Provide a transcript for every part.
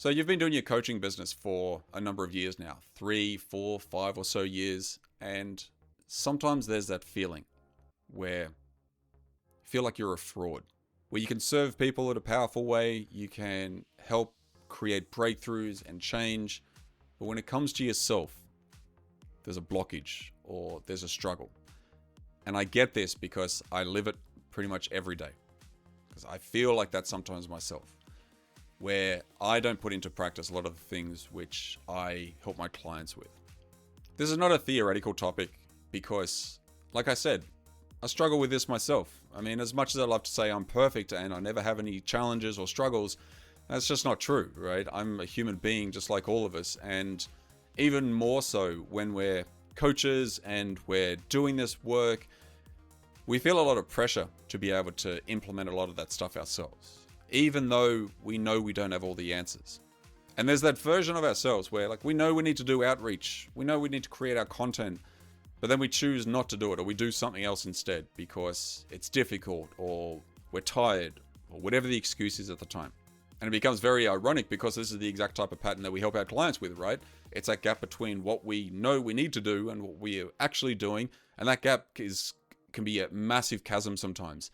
So you've been doing your coaching business for a number of years now, 3, 4, 5 or so years. And sometimes there's that feeling where you feel like you're a fraud, where you can serve people in a powerful way, you can help create breakthroughs and change. But when it comes to yourself, there's a blockage or there's a struggle. And I get this because I live it pretty much every day. Because I feel like that sometimes myself, where I don't put into practice a lot of the things which I help my clients with. This is not a theoretical topic because, like I said, I struggle with this myself. I mean, as much as I love to say I'm perfect and I never have any challenges or struggles, that's just not true, right? I'm a human being just like all of us. And even more so when we're coaches and we're doing this work, we feel a lot of pressure to be able to implement a lot of that stuff ourselves, even though we know we don't have all the answers. And there's that version of ourselves where, like, we know we need to do outreach, we know we need to create our content, but then we choose not to do it, or we do something else instead because it's difficult, or we're tired, or whatever the excuse is at the time. And it becomes very ironic because this is the exact type of pattern that we help our clients with, right? It's that gap between what we know we need to do and what we are actually doing, and that gap can be a massive chasm sometimes.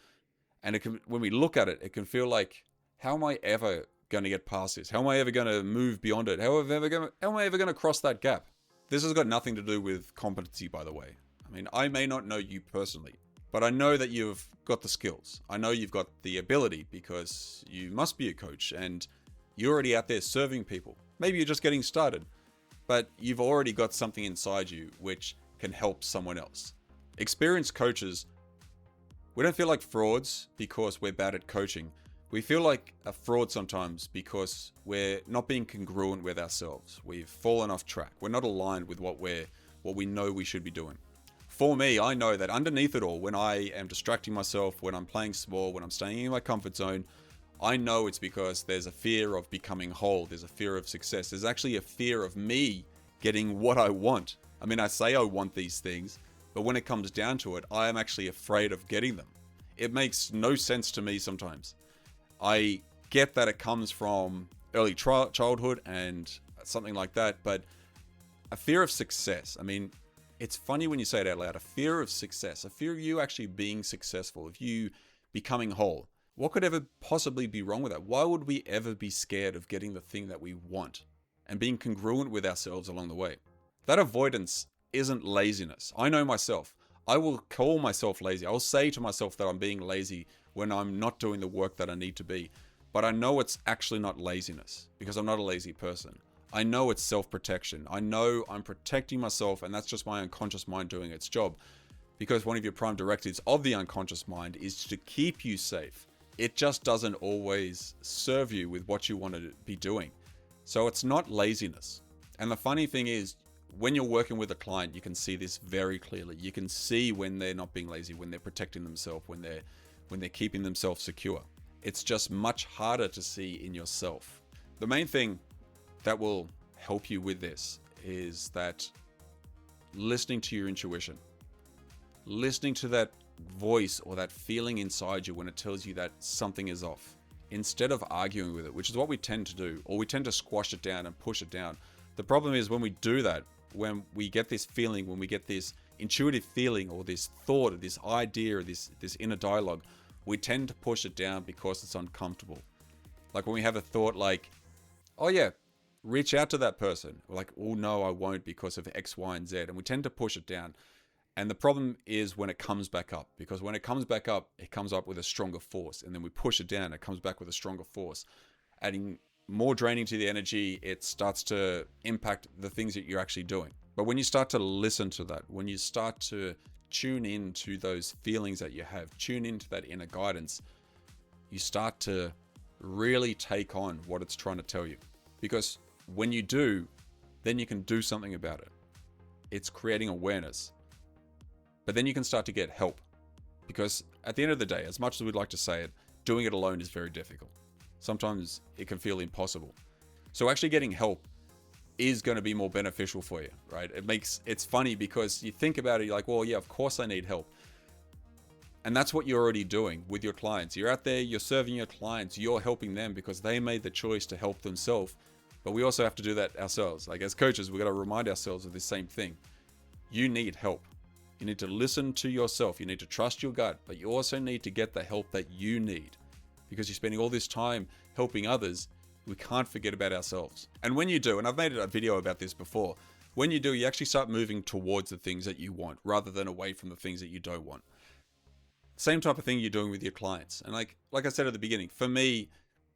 And when we look at it, it can feel like, how am I ever going to get past this? How am I ever going to move beyond it? How am I ever going to cross that gap? This has got nothing to do with competency, by the way. I mean, I may not know you personally, but I know that you've got the skills. I know you've got the ability because you must be a coach and you're already out there serving people. Maybe you're just getting started, but you've already got something inside you which can help someone else. Experienced coaches, we don't feel like frauds because we're bad at coaching. We feel like a fraud sometimes because we're not being congruent with ourselves. We've fallen off track. We're not aligned with what we know we should be doing. For me, I know that underneath it all, when I am distracting myself, when I'm playing small, when I'm staying in my comfort zone, I know it's because there's a fear of becoming whole. There's a fear of success. There's actually a fear of me getting what I want. I mean, I say I want these things, but when it comes down to it, I am actually afraid of getting them. It makes no sense to me sometimes. I get that it comes from early childhood and something like that, but a fear of success. I mean, it's funny when you say it out loud. A fear of success, a fear of you actually being successful, of you becoming whole. What could ever possibly be wrong with that? Why would we ever be scared of getting the thing that we want and being congruent with ourselves along the way? That avoidance isn't laziness. I know myself. I will call myself lazy. I'll say to myself that I'm being lazy when I'm not doing the work that I need to be. But I know it's actually not laziness because I'm not a lazy person. I know it's self-protection. I know I'm protecting myself, and that's just my unconscious mind doing its job. Because one of your prime directives of the unconscious mind is to keep you safe. It just doesn't always serve you with what you want to be doing. So it's not laziness. And the funny thing is, when you're working with a client, you can see this very clearly. You can see when they're not being lazy, when they're protecting themselves, when they're keeping themselves secure. It's just much harder to see in yourself. The main thing that will help you with this is that listening to your intuition, listening to that voice or that feeling inside you when it tells you that something is off, instead of arguing with it, which is what we tend to do, or we tend to squash it down and push it down. The problem is when we do that, when we get this feeling, when we get this intuitive feeling or this thought or this idea or this inner dialogue, we tend to push it down because it's uncomfortable. Like when we have a thought like, oh yeah, reach out to that person. We're like, oh no, I won't because of X, Y, and Z. And we tend to push it down. And the problem is when it comes back up, because when it comes back up, it comes up with a stronger force. And then we push it down, it comes back with a stronger force. Adding more draining to the energy, it starts to impact the things that you're actually doing. But when you start to listen to that, when you start to tune in to those feelings that you have, tune into that inner guidance, you start to really take on what it's trying to tell you. Because when you do, then you can do something about it. It's creating awareness. But then you can start to get help. Because at the end of the day, as much as we'd like to say it, doing it alone is very difficult. Sometimes it can feel impossible. So actually getting help is going to be more beneficial for you, right? It's funny because you think about it, you're like, well, yeah, of course I need help. And that's what you're already doing with your clients. You're out there, you're serving your clients, you're helping them because they made the choice to help themselves But we also have to do that ourselves. Like as coaches, we've got to remind ourselves of the same thing. You need help. You need to listen to yourself. You need to trust your gut, but you also need to get the help that you need, because you're spending all this time helping others. We can't forget about ourselves. And when you do, and I've made a video about this before, when you do, you actually start moving towards the things that you want rather than away from the things that you don't want. Same type of thing you're doing with your clients. And like I said at the beginning, for me,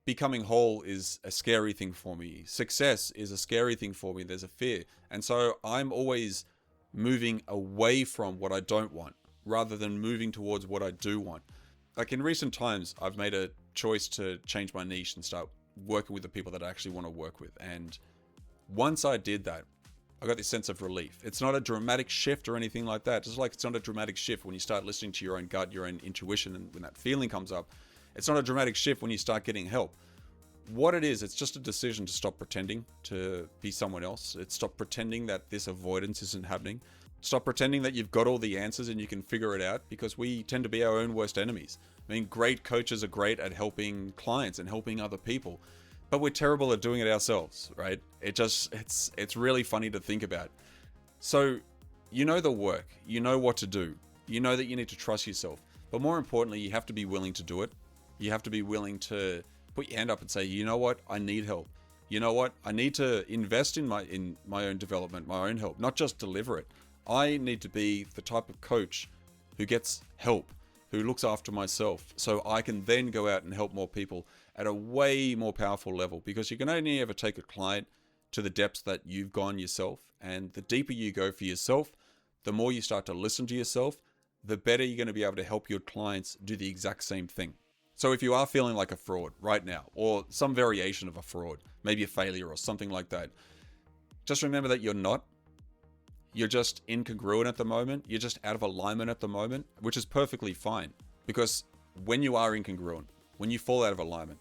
becoming whole is a scary thing for me. Success is a scary thing for me. There's a fear. And so I'm always moving away from what I don't want rather than moving towards what I do want. Like in recent times, I've made a choice to change my niche and start working with the people that I actually want to work with. And once I did that, I got this sense of relief. It's not a dramatic shift or anything like that. Just like it's not a dramatic shift when you start listening to your own gut, your own intuition, and when that feeling comes up. It's not a dramatic shift when you start getting help. What it is, it's just a decision to stop pretending to be someone else. It's stop pretending that this avoidance isn't happening. Stop pretending that you've got all the answers and you can figure it out, because we tend to be our own worst enemies. I mean, great coaches are great at helping clients and helping other people, but we're terrible at doing it ourselves, right? It's really funny to think about. So you know the work, you know what to do, you know that you need to trust yourself, but more importantly, you have to be willing to do it. You have to be willing to put your hand up and say, you know what, I need help. You know what, I need to invest in my own development, my own help, not just deliver it. I need to be the type of coach who gets help, who looks after myself, so I can then go out and help more people at a way more powerful level, because you can only ever take a client to the depths that you've gone yourself. And the deeper you go for yourself, the more you start to listen to yourself, the better you're going to be able to help your clients do the exact same thing. So if you are feeling like a fraud right now, or some variation of a fraud, maybe a failure or something like that, just remember that you're not. You're just incongruent at the moment. You're just out of alignment at the moment, which is perfectly fine. Because when you are incongruent, when you fall out of alignment,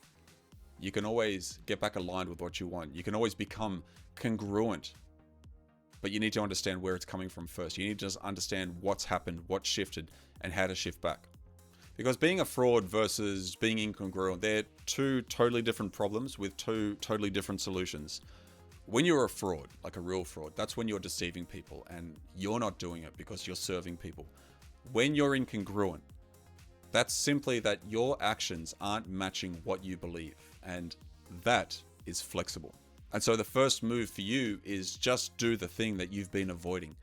you can always get back aligned with what you want. You can always become congruent. But you need to understand where it's coming from first. You need to just understand what's happened, what shifted, and how to shift back. Because being a fraud versus being incongruent, they're two totally different problems with two totally different solutions. When you're a fraud, like a real fraud, that's when you're deceiving people and you're not doing it because you're serving people. When you're incongruent, that's simply that your actions aren't matching what you believe, and that is flexible. And so the first move for you is just do the thing that you've been avoiding.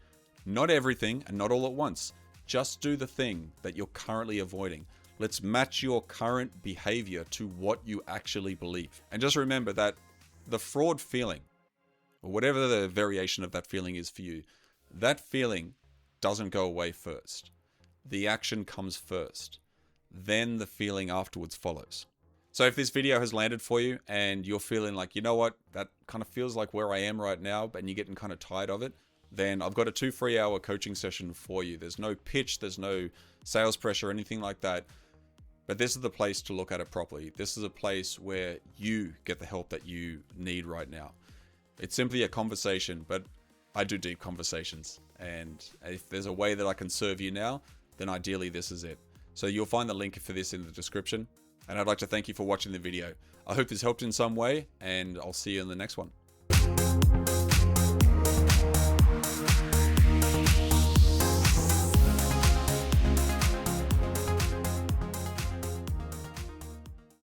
Not everything and not all at once. Just do the thing that you're currently avoiding. Let's match your current behavior to what you actually believe. And just remember that the fraud feeling, or whatever the variation of that feeling is for you, that feeling doesn't go away first. The action comes first. Then the feeling afterwards follows. So if this video has landed for you and you're feeling like, you know what, that kind of feels like where I am right now, and you're getting kind of tired of it, then I've got a 2 free-hour coaching session for you. There's no pitch, there's no sales pressure, anything like that. But this is the place to look at it properly. This is a place where you get the help that you need right now. It's simply a conversation, but I do deep conversations. And if there's a way that I can serve you now, then ideally this is it. So you'll find the link for this in the description. And I'd like to thank you for watching the video. I hope this helped in some way, and I'll see you in the next one.